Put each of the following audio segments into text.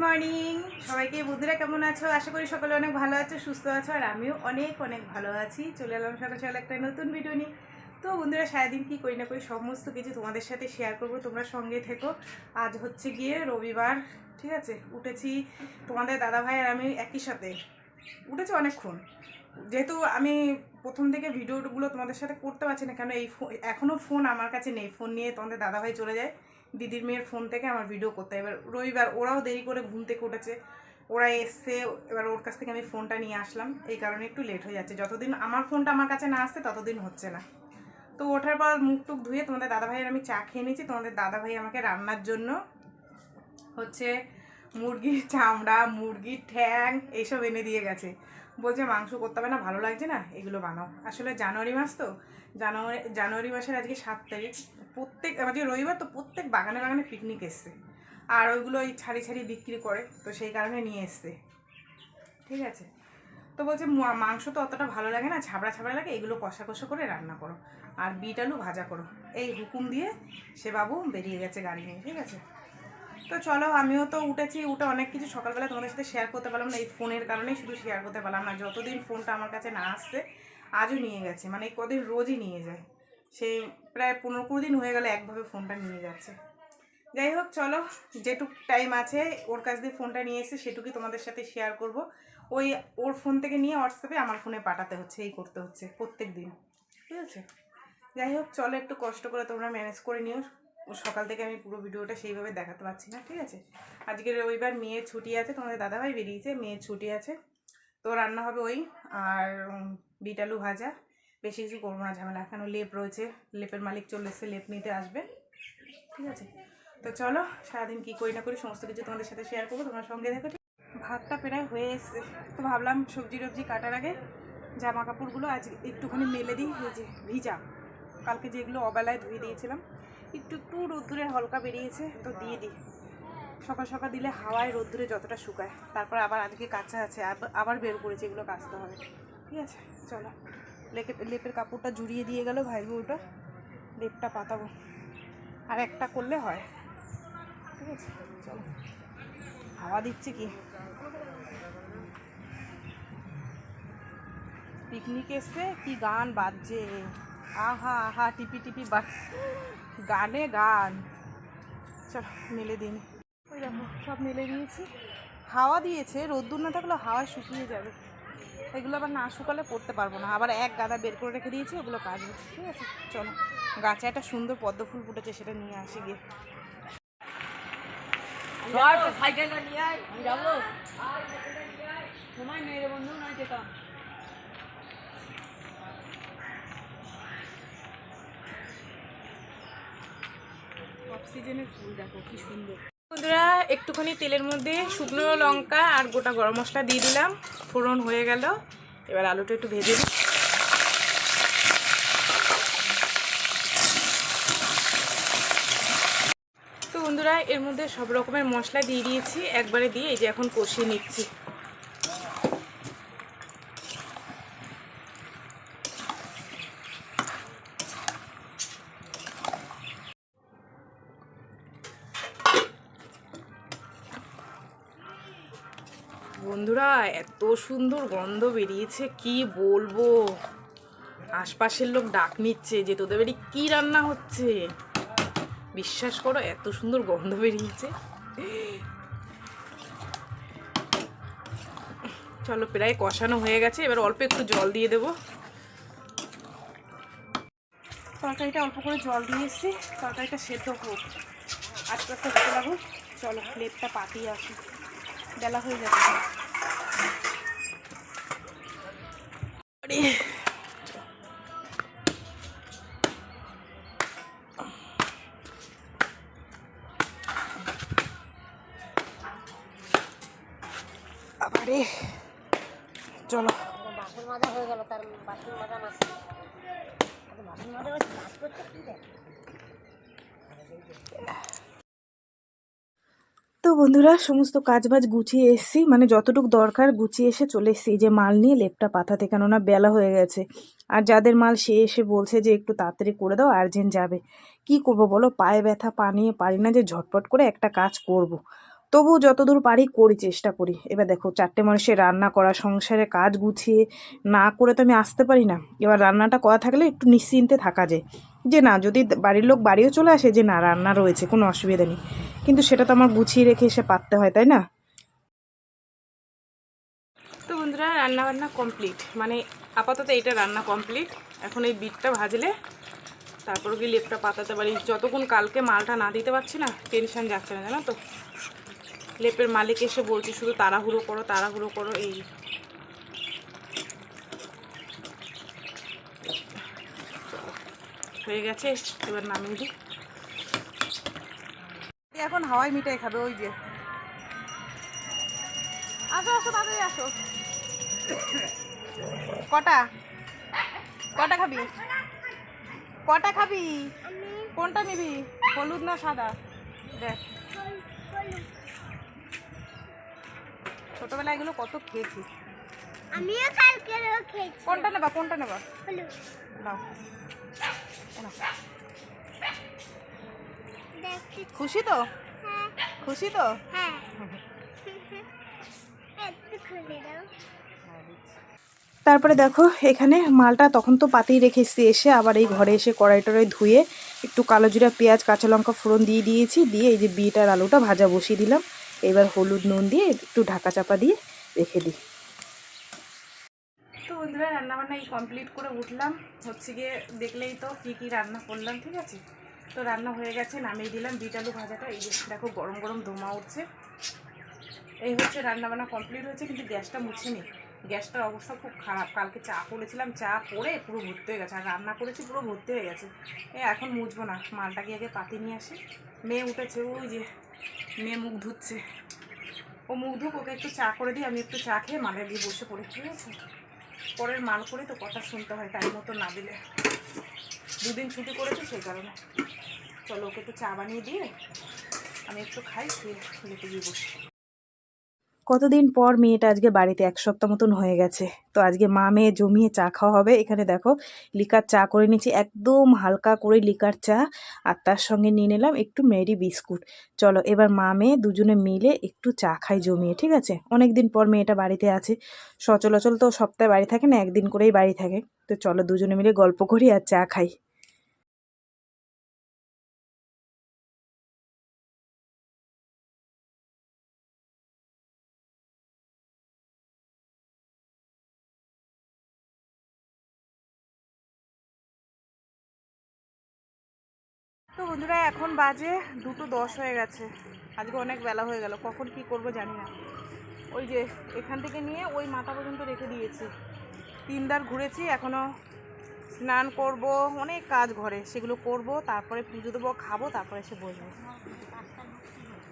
Morning সবাইকে। বন্ধুরা কেমন আছো? আশা করি সকলে অনেক ভালো আছো, সুস্থ আছো, আর আমিও অনেক অনেক ভালো আছি। চলে এলাম সকাল সকাল একটা নতুন ভিডিও নিয়ে। তো বন্ধুরা, সারাদিন কী করি না করি সমস্ত কিছু তোমাদের সাথে শেয়ার করবো, তোমরা সঙ্গে থেকো। আজ হচ্ছে গিয়ে রবিবার, ঠিক আছে? উঠেছি তোমাদের দাদাভাই আর আমি একই সাথে, উঠেছি অনেকক্ষণ। যেহেতু আমি প্রথম থেকে ভিডিওগুলো তোমাদের সাথে করতে পারছি না, কেন এই এখনও ফোন আমার কাছে নেই। ফোন নিয়ে তোমাদের দাদাভাই চলে যায় দিদির মেয়ের ফোন থেকে আমার ভিডিও করতে। এবার রবিবার, ওরাও দেরি করে ঘুম থেকে উঠেছে, ওরা এসছে, এবার ওর কাছ থেকে আমি ফোনটা নিয়ে আসলাম। এই কারণে একটু লেট হয়ে যাচ্ছে। যতদিন আমার ফোনটা আমার কাছে না আসছে ততদিন হচ্ছে না। তো ওঠার পর মুখ টুক ধুয়ে তোমাদের দাদাভাইয়ের আমি চা খেয়ে নিয়েছি। তোমাদের দাদাভাই আমাকে রান্নার জন্য হচ্ছে মুরগির চামড়া, মুরগির ঠ্যাং এইসব এনে দিয়ে গেছে। বলছে মাংস করতে হবে না, ভালো লাগছে না, এগুলো বানাও। আসলে জানুয়ারি মাস তো, জানুয়ারি মাসের আজকে 7 তারিখ। প্রত্যেক আজকে রবিবার তো প্রত্যেক বাগানে বাগানে পিকনিক এসছে, আর ওইগুলো ওই ছাড়ি ছাড়ি বিক্রি করে, তো সেই কারণে নিয়ে এসছে, ঠিক আছে? তো বলছে মাংস তো অতটা ভালো লাগে না, ছাবড়া ছাবড়া লাগে, এগুলো কষা কষা করে রান্না করো, আর বিট আলু ভাজা করো। এই হুকুম দিয়ে সে বাবু বেরিয়ে গেছে গাড়ি নিয়ে, ঠিক আছে? তো চলো, আমিও তো উঠেছি। উঠে অনেক কিছু সকালবেলা তোমাদের সাথে শেয়ার করতে পারলাম না, এই ফোনের কারণেই শুধু শেয়ার করতে পারলাম না। যতদিন ফোনটা আমার কাছে না আসছে, আজও নিয়ে গেছে, মানে কদিন রোজই নিয়ে যায়। সেই প্রায় 15-20 দিন হয়ে গেল একভাবে ফোনটা নিয়ে যাচ্ছে। যাই হোক, চলো, যেটুক টাইম আছে ওর কাছ দিয়ে ফোনটা নিয়ে এসে সেটুকুই তোমাদের সাথে শেয়ার করব। ওই ওর ফোন থেকে নিয়ে হোয়াটসঅ্যাপে আমার ফোনে পাঠাতে হচ্ছে, এই করতে হচ্ছে প্রত্যেক দিন, ঠিক আছে? যাই হোক, চলো, একটু কষ্ট করে তোমরা ম্যানেজ করে নিও। সকাল থেকে আমি পুরো ভিডিওটা সেইভাবে দেখাতে পারছি না, ঠিক আছে? আজকে রবিবার, মেয়ের ছুটি আছে, তোমাদের দাদাভাই বেরিয়েছে, মেয়ের ছুটি আছে, তো রান্না হবে ওই আর বিট আলু ভাজা। বেশি কিছু করবো না, ঝামেলা। এখনও লেপ রয়েছে, লেপের মালিক চলে এসছে, লেপ নিতে আসবে, ঠিক আছে? তো চলো, সারাদিন কী করি না করি সমস্ত কিছু তোমাদের সাথে শেয়ার করবো, তোমার সঙ্গে দেখো। ভাতটা প্রায় হয়ে এসছে, তো ভাবলাম সবজি টবজি কাটার আগে জামা কাপড়গুলো আজ একটুখানি মেলে দিই। এই যে ভিজা, কালকে যেগুলো অবেলায় ধুয়ে দিয়েছিলাম, একটু একটু রোদ্দুরে হালকা বেরিয়েছে, তো দিয়ে দিই। সকাল সকাল দিলে হাওয়ায় রোদ্দুরে যতটা শুকায়, তারপর আবার আজকে কাঁচা আছে, আবার বের করেছে, এগুলো কাচতে হবে, ঠিক আছে? চলো, লেপের কাপড়টা জুড়িয়ে দিয়ে গেল ভাই বউটা, লেপটা পাতাবো, আর একটা করলে হয়, ঠিক আছে? চলো, হাওয়া দিচ্ছে কি, পিকনিক এসছে, কি গান বাজছে, আহা আহা টিপি টিপি গানে গান। চলো মেলে দিন, ওই দেখো সব মেলে দিয়েছি। হাওয়া দিয়েছে, রোদ্দুর না থাকলে হাওয়ায় শুকিয়ে যাবে, এগুলো আবার না শুকালে পড়তে পারবো না। আবার এক গাদা বের করে রেখে দিয়েছি, ওগুলো কাজবে, ঠিক আছে? চলো, গাছে একটা সুন্দর পদ্ম ফুল ফুটেছে, সেটা নিয়ে আসি গিয়ে। সাইকেলটা নিয়ে আয়, যাবো সময় নেই রে বন্ধু, নয় যেতাম। অক্সিজেনের ফুল দেখো কি সুন্দর। বন্ধুরা, একটুখানি তেলের মধ্যে শুকনো লঙ্কা আর গোটা গরম মশলা দিয়ে দিলাম, ফোড়ন হয়ে গেল। এবার আলুটা একটু ভেজে দিই। তো বন্ধুরা, এর মধ্যে সব রকমের মশলা দিয়ে দিয়েছি একবারে, দিয়ে এই যে এখন কষিয়ে নিচ্ছি। বন্ধুরা, এত সুন্দর গন্ধ বেরিয়েছে, কি বলবো। আশপাশের লোক ডাক নিচ্ছে যে তোদের বাড়ি কী রান্না হচ্ছে। বিশ্বাস করো, এত সুন্দর গন্ধ বেরিয়েছে। চলো, প্রায় কষানো হয়ে গেছে, এবার অল্প একটু জল দিয়ে দেবো। তরকারিটা অল্প করে জল দিয়ে এসেছি, তরকারিটা সেদ্ধ হোক, আস্তে আস্তে হতে লাগুক। চলো, লেপটা পাতিয়ে আসি, বেলা হয়ে যাবে। আবারে চলো, বাসন মাজা হয়ে গেল, তার বাসন মাজা মাছ, বাসন মাজা মাছ করতে কি দেখ। তো বন্ধুরা, সমস্ত কাজবাজ গুছিয়ে এসেছি, মানে যতটুকু দরকার গুছিয়ে এসে চলে এসেছি যে মাল নিয়ে লেপটা পাতাতে, কেননা বেলা হয়ে গেছে। আর যাদের মাল সে এসে বলছে যে একটু তাড়াতাড়ি করে দাও, আর্জেন্ট যাবে। কি করব বলো, পায়ে ব্যথা, পা নিয়ে পারি না যে ঝটপট করে একটা কাজ করব। তবু যতদূর পারি করি, চেষ্টা করি। এবার দেখো 4টে মানুষের রান্না করা, সংসারের কাজ গুছিয়ে না করে তো আমি আসতে পারি না। এবার রান্নাটা করা থাকলে একটু নিশ্চিন্তে থাকা যায়, যে না যদি বাড়ির লোক বাড়িও চলে আসে যে না রান্না রয়েছে, কোনো অসুবিধা নেই। কিন্তু সেটা তো আমার গুছিয়ে রেখে এসে পারতে হয়, তাই না? তো বন্ধুরা রান্না বান্না কমপ্লিট, মানে আপাতত এটা রান্না কমপ্লিট। এখন এই বিটটা ভাজলে তারপর কি লেপটা পাতাতে পারি। যতক্ষণ কালকে মালটা না দিতে পারছি না টেনশন যাচ্ছে না, জানো তো। লেপের মালিক এসে বলছে শুধু তাড়াহুড়ো করো তাড়াহুড়ো করো, এই হয়ে গেছে। এবার নামিয়ে দিই। এখন হাওয়াই মিঠাই খাবে, ওই যে আসো আসো তাড়াতাড়ি আসো। কটা কটা খাবি? কটা খাবি? কোনটা নিবি, হলুদ না সাদা? দেখ ছোটবেলায় এগুলো কত খেয়েছি। আমিও কালকে খেয়েছি। কোনটা নেবা কোনটা নেবা? হলুদ নাও। দেখছি। খুশি তো? হ্যাঁ খুশি তো? হ্যাঁ একটু খুলে দাও। তারপরে দেখো এখানে মালটা তখন তো পাতেই রেখে এসেছি, এসে আবার এই ঘরে এসে কড়াই টড়াই ধুয়ে একটু কালো জিরা পেঁয়াজ কাঁচা লঙ্কা ফোড়ন দিয়ে দিয়েছি, দিয়ে এই যে বিট আর আলুটা ভাজা বসিয়ে দিলাম। এবার হলুদ নুন দিয়ে একটু ঢাকা চাপা দিয়ে রেখে দিই। তো বন্ধুরা রান্নাবান্না এই কমপ্লিট করে উঠলাম, হচ্ছে গিয়ে দেখলেই তো কী কী রান্না করলাম, ঠিক আছে। তো রান্না হয়ে গেছে, নামিয়ে দিলাম বিট আলু ভাজাটা। এই যে দেখো গরম গরম ধোঁয়া উঠছে। এই হচ্ছে রান্নাবান্না কমপ্লিট হয়েছে, কিন্তু গ্যাসটা মুছেনি। গ্যাসটার অবস্থা খুব খারাপ। কালকে চা করেছিলাম, চা পরে পুরো ভর্তি হয়ে গেছে, আর রান্না করেছি পুরো ভর্তি হয়ে গেছে। এখন মুছবো না, মালটাকে আগে পাতি নিয়ে আসি। মেয়ে উঠেছে, ওই যে মেয়ে মুখ ধুচ্ছে, ও মুখ ধুক, ওকে একটু চা করে দিই, আমি একটু চা খেয়ে মালে দিয়ে বসে পড়ি, ঠিক আছে। পরের মাল করে তো কথা শুনতে হয়, টাইম মতো না দিলে। দুদিন ছুটি করেছি সেই কারণে। চলো ওকে একটু চা বানিয়ে দিয়ে আমি একটু খাই, খেয়ে লেটে গিয়ে বসি। কতদিন পর মেয়েটা আজকে বাড়িতে, 1 সপ্তাহ মতন হয়ে গেছে। তো আজকে মা মেয়ে জমিয়ে চা খাওয়া হবে। এখানে দেখো লিকার চা করে নিচ্ছি, একদম হালকা করে লিকার চা, আর তার সঙ্গে নিয়ে নিলাম একটু মেরি বিস্কুট। চলো এবার মা মেয়ে দুজনে মিলে একটু চা খাই জমিয়ে, ঠিক আছে। অনেক দিন পর মেয়েটা বাড়িতে আছে, সচলাচল তো সপ্তাহে বাড়ি থাকে না, একদিন করেই বাড়ি থাকে। তো চলো দুজনে মিলে গল্প করি আর চা খাই। তো বন্ধুরা এখন বাজে 2:10 হয়ে গেছে। আজকে অনেক বেলা হয়ে গেল, কখন কি করব জানি না। ওই যে এখান থেকে নিয়ে ওই মাথা পর্যন্ত রেখে দিয়েছি, 3 বার ঘুরেছি। এখনও স্নান করব, অনেক কাজ ঘরে, সেগুলো করব, তারপরে পুজো দেবো, খাবো, তারপরে এসে বসবো,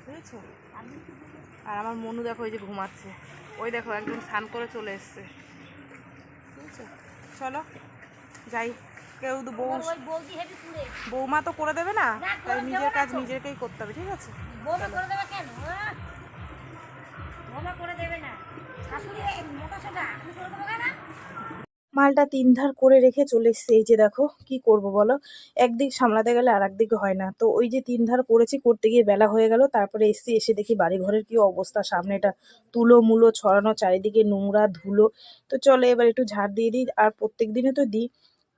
বুঝেছো। আর আমার মনু দেখো ওই যে ঘুমাচ্ছে, ওই দেখো একদম স্নান করে চলে এসছে, বুঝেছো। চলো যাই, কেউ বৌমা তো করে দেবে না, তাই নিজের কাজ নিজেকেই করতে হবে, ঠিক আছে। মালটা 3 ধার করে রেখে চলে এসছে। এই যে দেখো কি করব বলো, একদিক সামলাতে গেলে আর একদিক হয় না। তো ওই যে 3 ধার করেছি, করতে গিয়ে বেলা হয়ে গেল। তারপরে এসছি, এসে দেখি বাড়ি ঘরের কি অবস্থা, সামনেটা তুলো মুলো ছড়ানো, চারিদিকে নোংরা ধুলো। তো চলো এবার একটু ঝাড় দিয়ে দিই, আর প্রত্যেক দিনে তো দিই।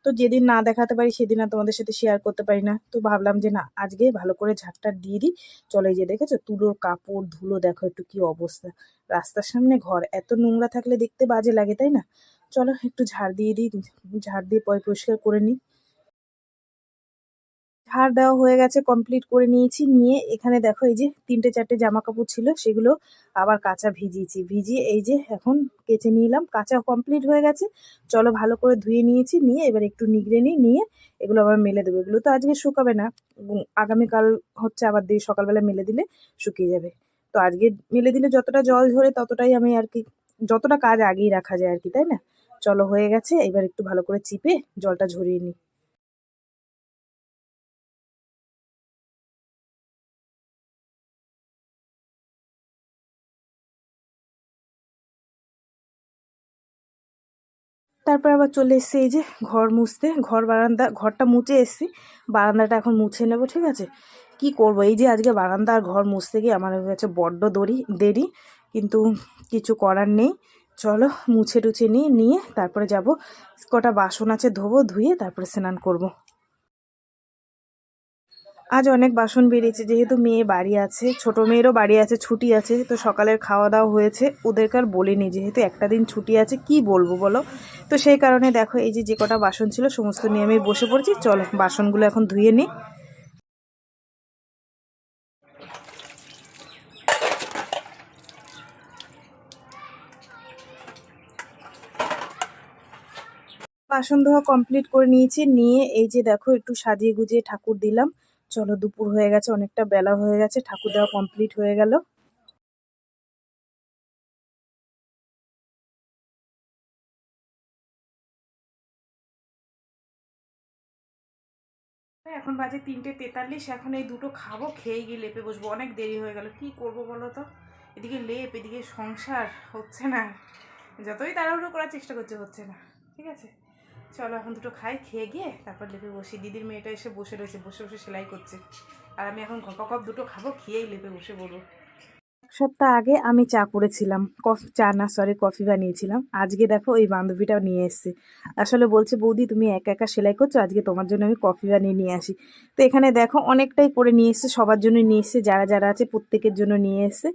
তো যেদিন না দেখাতে পারি সেদিন আর তোমাদের সাথে শেয়ার করতে পারি না। তো ভাবলাম যে না আজকে ভালো করে ঝাড়টা দিয়ে দিই। চলো এই যে দেখেছো তুলোর কাপড় ধুলো, দেখো একটু কি অবস্থা। রাস্তার সামনে ঘর, এত নোংরা থাকলে দেখতে বাজে লাগে, তাই না। চলো একটু ঝাড় দিয়ে দিই, ঝাড় দিয়ে পরিষ্কার করে নিই। ঝাড় দেওয়া হয়ে গেছে, কমপ্লিট করে নিয়েছি। নিয়ে এখানে দেখো এই যে 3টে 4টে জামা কাপড় ছিল, সেগুলো আবার কাঁচা ভিজিয়েছি। ভিজিয়ে এই যে এখন কেচে নিলাম, কাঁচা কমপ্লিট হয়ে গেছে। চলো ভালো করে ধুয়ে নিয়েছি, নিয়ে এবার একটু নিগড়ে নিই, নিয়ে এগুলো আবার মেলে দেবো। এগুলো তো আজকে শুকাবে না, আগামীকাল হচ্ছে আবার দিয়ে সকালবেলা মেলে দিলে শুকিয়ে যাবে। তো আজকে মেলে দিলে যতটা জল ঝরে ততটাই আমি আর কি, যতটা কাজ আগেই রাখা যায় আর কি, তাই না। চলো হয়ে গেছে, এবার একটু ভালো করে চিপে জলটা ঝরিয়ে নিই। তারপর আবার চলে এসেছি এই যে ঘর মুছতে, ঘরটা মুছে এসেছি, বারান্দাটা এখন মুছে নেব, ঠিক আছে। কি করব, এই যে আজকে বারান্দা আর ঘর মুছতে গিয়ে আমার হয়ে গেছে বড্ড দেরি, কিন্তু কিছু করার নেই। চলো মুছে টুছে নিয়ে তারপরে যাব, কটা বাসন আছে ধোবো, ধুয়ে তারপরে স্নান করব। আজ অনেক বাসন বেরিয়েছে, যেহেতু মেয়ে বাড়ি আছে, ছোট মেয়েরও বাড়ি আছে, ছুটি আছে, তো সকালের খাওয়া দাওয়া হয়েছে, ওদেরকে আর বলিনি, যেহেতু একটা দিন ছুটি আছে কি বলবো বলো। তো সেই কারণে দেখো এই যে কটা বাসন ছিল সমস্ত নিয়ে আমি বসে পড়েছি। চলো বাসনগুলো এখন ধুয়ে নিই। বাসন ধোয়া কমপ্লিট করে নিয়েছি, নিয়ে এই যে দেখো একটু সাজিয়ে গুজিয়ে ঠাকুর দিলাম। চলো দুপুর হয়ে গেছে, অনেকটা বেলা হয়ে গেছে, ঠাকুর দেওয়া কমপ্লিট হয়ে গেল। এখন বাজে 3:43, এখন এই দুটো খাবো, খেয়ে গিয়ে লেপে বসবো, অনেক দেরি হয়ে গেল, কি করব বলো তো। এদিকে লেপ, এদিকে সংসার, হচ্ছে না, যতই তাড়াহুড়ো করার চেষ্টা করছে হচ্ছে না। ঠিক আছে, চলো এখন দুটো খাই, খেয়ে গিয়ে তারপর লেপে বসি। দিদির মেয়েটা এসে বসে রয়েছে, বসে বসে সেলাই করছে, আর আমি এখন কপ দুটো খাবো, খেয়েই লেপে বসে পড়বো। এক সপ্তাহ আগে আমি চা করেছিলাম, কফি বানিয়েছিলাম। আজকে দেখো ওই বান্ধবীটা নিয়ে এসছে, আসলে বলছে বৌদি তুমি একা একা সেলাই করছো, আজকে তোমার জন্য আমি কফি বানিয়ে নিয়ে আসি। তো এখানে দেখো অনেকটাই করে নিয়ে এসছে, সবার জন্য নিয়ে এসছে, যারা যারা আছে প্রত্যেকের জন্য নিয়ে এসছে।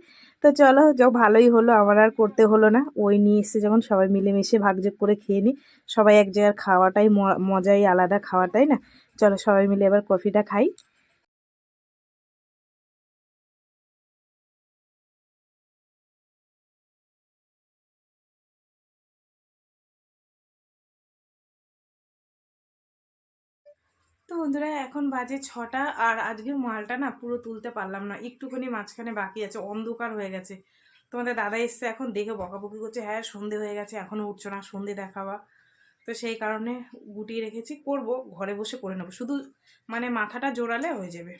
তো চলো যাও, ভালোই হলো, আমার আর করতে হলো না, ওই নিয়ে এসছে যখন সবাই মিলেমিশে ভাগযোগ করে খেয়ে নিই। সবাই এক জায়গার খাওয়াটাই মজাই আলাদা, খাওয়া, তাই না? চলো সবাই মিলে এবার কফিটা খাই। তো বন্ধুরা এখন বাজে 6টা, আর আজকে মালটা না পুরো তুলতে পারলাম না, একটুখানি মাঝখানে বাকি আছে, অন্ধকার হয়ে গেছে। তোমাদের দাদা এসছে, এখন দেখে বকাবকি করছে, হ্যাঁ সন্ধে হয়ে গেছে এখনো উঠছো না, সন্ধে দেখাবা। তো সেই কারণে গুটিয়ে রেখেছি, করব ঘরে বসে করে নেবো, শুধু মানে মাথাটা জোড়ালে হয়ে যাবে।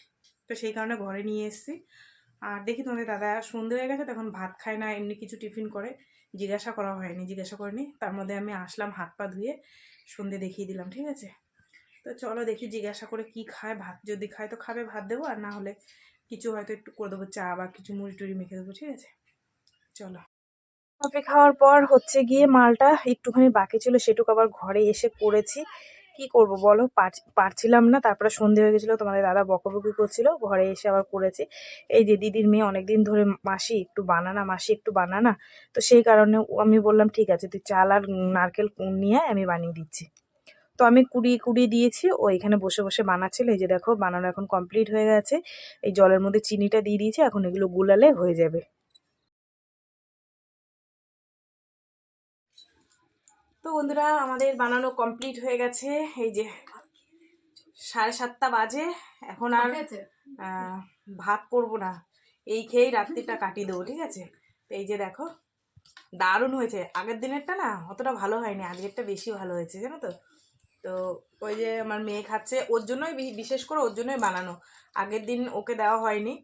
তো সেই কারণে ঘরে নিয়ে এসেছি। আর দেখি তোমাদের দাদা সন্ধে হয়ে গেছে, তখন ভাত খায় না, এমনি কিছু টিফিন করে, জিজ্ঞাসা করা হয়নি, জিজ্ঞাসা করিনি, তার মধ্যে আমি আসলাম হাত পা ধুয়ে সন্ধে দেখিয়ে দিলাম। ঠিক আছে, তো চলো দেখি জিজ্ঞাসা করে কি খায়, ভাত যদি খায় তো খাবে, ভাত দেবো, আর না হলে কিছু হয়তো একটু করে দেবো, চা বা কিছু মুড়ি টুড়ি মেখে দেবো। ঠিক আছে, চলো। কফি খাওয়ার পর হচ্ছে গিয়ে মালটা একটুখানি বাকি ছিল, সেটুকু আবার ঘরে এসে করেছি। কি করব বলো, পারছিলাম না, তারপরে সন্ধে হয়ে গেছিলো, তোমাদের দাদা বকবকি করছিল, ঘরে এসে আবার করেছি। এই যে দিদির মেয়ে অনেকদিন ধরে মাসি একটু বানানা, তো সেই কারণে আমি বললাম ঠিক আছে তুই চাল আর নারকেল নিয়ে আমি বানিয়ে দিচ্ছি। তো আমি কুড়িয়ে দিয়েছি, ও এখানে বসে বসে বানাচ্ছিল। এই যে দেখো বানানো এখন কমপ্লিট হয়ে গেছে, এই জলের মধ্যে চিনিটা দিয়ে দিয়েছি, এখন এগুলো গুলালে হয়ে যাবে। তো বন্ধুরা আমাদের বানানো কমপ্লিট হয়ে গেছে, এই যে 7:30 বাজে, এখন আর ভাত করবো না, এই খেয়েই রাত্রিটা কাটিয়ে দেবো। ঠিক আছে, তো এই যে দেখো দারুণ হয়েছে, আগের দিনেরটা না অতটা ভালো হয়নি, আজকেরটা বেশি ভালো হয়েছে জানো তো। তো ওই যে আমার মেয়ে খাচ্ছে, ওর জন্যই বিশেষ করে ওর জন্যই বানানো, আগের দিন ওকে দেওয়া হয়নি,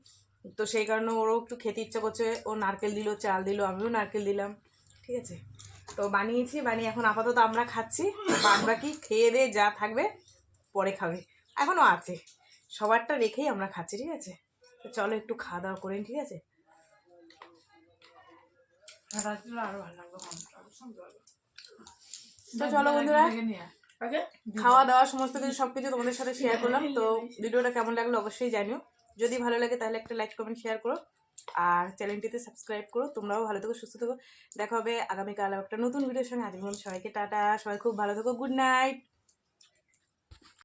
তো সেই কারণে ওরও একটু খেতে ইচ্ছে করছে, ও নারকেল দিল, চাল দিল, আমিও নারকেল দিলাম। ঠিক আছে, তো বানিয়ে এখন আপাতত আমরা খাচ্ছি, আমরা কি খেয়ে দিয়ে যা থাকবে পরে খাবে, এখনও আছে, সবারটা রেখেই আমরা খাচ্ছি। ঠিক আছে, তো চলো একটু খাওয়া দাওয়া করেন। ঠিক আছে, আরো ভালো লাগবে। তো চলো বন্ধুরা, খাওয়া দাওয়া সমস্ত কিছু সবকিছু তোমাদের সাথে শেয়ার করলাম। তো ভিডিওটা কেমন লাগলো অবশ্যই জানিও, যদি ভালো লাগে তাহলে একটা লাইক কমেন্ট শেয়ার করো, আর চ্যানেলটিতে সাবস্ক্রাইব করো। তোমরাও ভালো থেকো, সুস্থ থেকো, দেখা হবে আগামীকাল একটা নতুন ভিডিওর সঙ্গে। আজকের মতো সবাইকে টাটা, সবাই খুব ভালো থেকো, গুড নাইট।